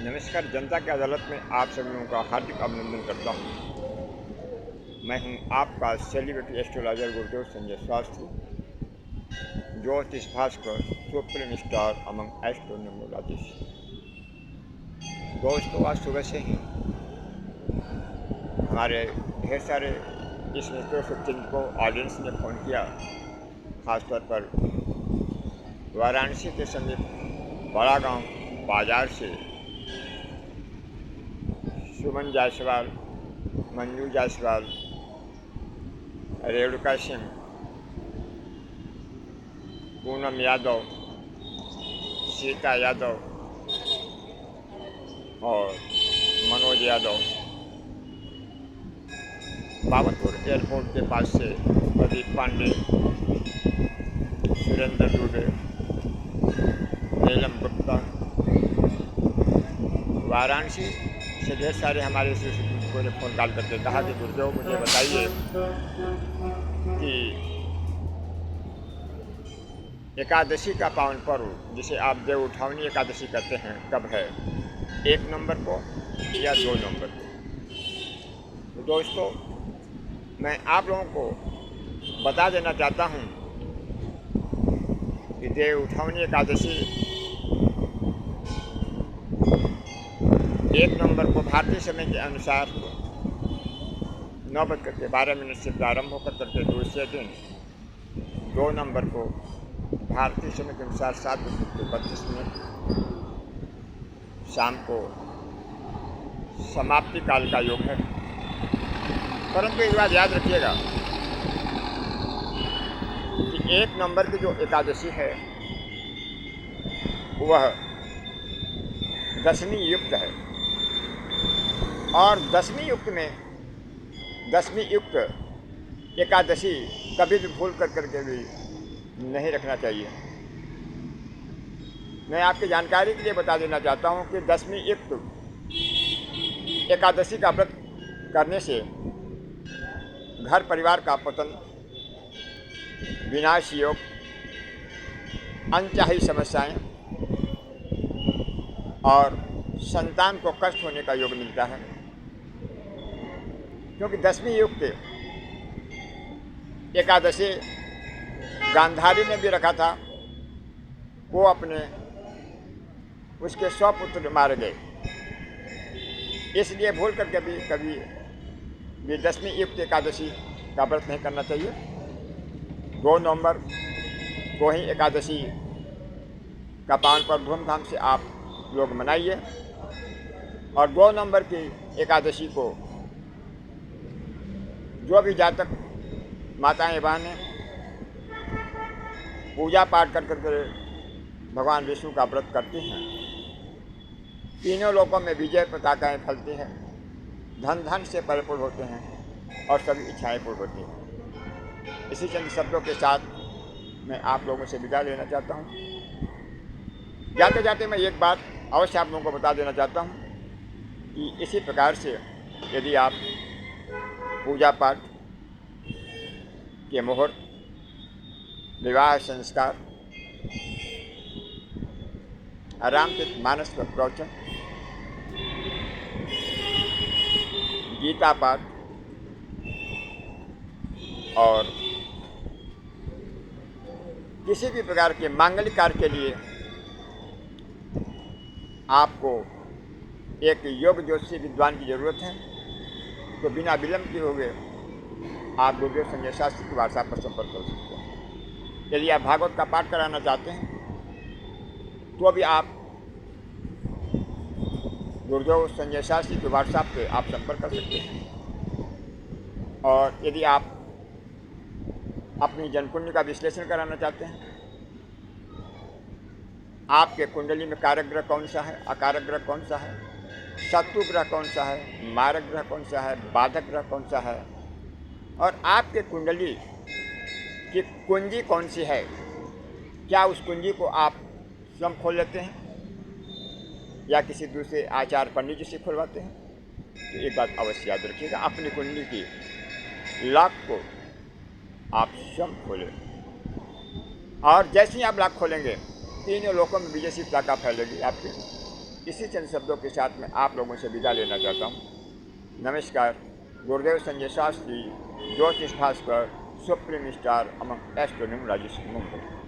नमस्कार। जनता की अदालत में आप सभी लोगों का हार्दिक अभिनंदन करता हूँ। मैं हूँ आपका सेलिब्रिटी एस्ट्रोलॉजर गुरुदेव संजय शास्त्री, ज्योतिष भास्कर, सुप्रीम स्टार अमंग एस्ट्रोनोमोलॉजिस्ट। दोस्तों, आज सुबह से ही हमारे ढेर सारे इस चिन्ह को ऑडियंस ने फ़ोन किया। ख़ासतौर पर वाराणसी के समीप बड़ा गांव बाजार से सुमन जायसवाल, मंजू जायसवाल, रेणुका सिंह, पूनम यादव, सीता यादव और मनोज यादव बाबतपुर एयरपोर्ट के पास से प्रदीप पांडे, सुरेंद्र दुबे, नीलम गुप्ता, वाराणसी से ढेर सारे हमारे शिक्षकों ने फ़ोन कॉल करके कहा कि गुरुदेव मुझे बताइए कि एकादशी का पावन पर्व जिसे आप देव उठावनी एकादशी कहते हैं कब है, 1 नवंबर को या 2 नवंबर को। तो दोस्तों, मैं आप लोगों को बता देना चाहता हूं कि देव उठावनी एकादशी 1 नवंबर को भारतीय समय के अनुसार 9:12 से प्रारंभ होकर करके दूसरे दिन 2 नवंबर को भारतीय समय के अनुसार 7:32 शाम को समाप्ति काल का योग है। परंतु एक बात याद रखिएगा कि 1 नवंबर की जो एकादशी है वह दशमी युक्त है और दशमी युक्त में दशमी युक्त एकादशी कभी भी भूल करके भी नहीं रखना चाहिए। मैं आपकी जानकारी के लिए बता देना चाहता हूं कि दशमी युक्त एकादशी का व्रत करने से घर परिवार का पतन, विनाश योग, अनचाही समस्याएं और संतान को कष्ट होने का योग मिलता है। क्योंकि दशमी युक्त एकादशी गांधारी ने भी रखा था, वो अपने उसके 100 पुत्र मारे गए। इसलिए भूल करके भी कभी भी दशमी युक्त एकादशी का व्रत नहीं करना चाहिए। 2 नवंबर को ही एकादशी का पावन पर्व धूमधाम से आप लोग मनाइए और 2 नवंबर की एकादशी को जो भी जातक माताएं बहनें पूजा पाठ कर भगवान विष्णु का व्रत करती हैं, तीनों लोकों में विजय पताकाएं फैलती हैं, धन धन से परिपूर्ण होते हैं और सभी इच्छाएं पूर्ण होती हैं। इसी चंद शब्दों के साथ मैं आप लोगों से विदा लेना चाहता हूँ। जाते जाते मैं एक बात अवश्य आप लोगों को बता देना चाहता हूँ कि इसी प्रकार से यदि आप पूजा पाठ के मुहूर्त, विवाह संस्कार, रामचरित मानस का प्रवचन, गीता पाठ और किसी भी प्रकार के मांगलिक कार्य के लिए आपको एक योग ज्योतिषी विद्वान की जरूरत है, तो बिना विलंब किए हुए आप गुरुदेव संजय शास्त्री के व्हाट्सएप पर संपर्क कर सकते हैं। यदि आप भागवत का पाठ कराना चाहते हैं तो अभी आप गुरुदेव संजय शास्त्री के व्हाट्सएप पे आप संपर्क कर सकते हैं। और यदि आप अपनी जन्मकुंडली का विश्लेषण कराना चाहते हैं, आपके कुंडली में कारक ग्रह कौन सा है, अकारक ग्रह कौन सा है, शत्रु ग्रह कौन सा है, मारक ग्रह कौन सा है, बाधक ग्रह कौन सा है और आपके कुंडली की कुंजी कौन सी है, क्या उस कुंजी को आप स्वयं खोल लेते हैं या किसी दूसरे आचार्य पंडित जी से खुलवाते हैं, तो एक बात अवश्य याद रखिएगा, अपनी कुंडली की लॉक को आप स्वयं खोलें और जैसे ही आप लॉक खोलेंगे तीनों लोकों में विजय पताका फैलेगी आपके इसी चंद शब्दों के साथ मैं आप लोगों से विदा लेना चाहता हूँ। नमस्कार। गुरुदेव संजय शास्त्री, ज्योतिष भास्कर, supreme star among astronomer, Rajasthan, Mumbai.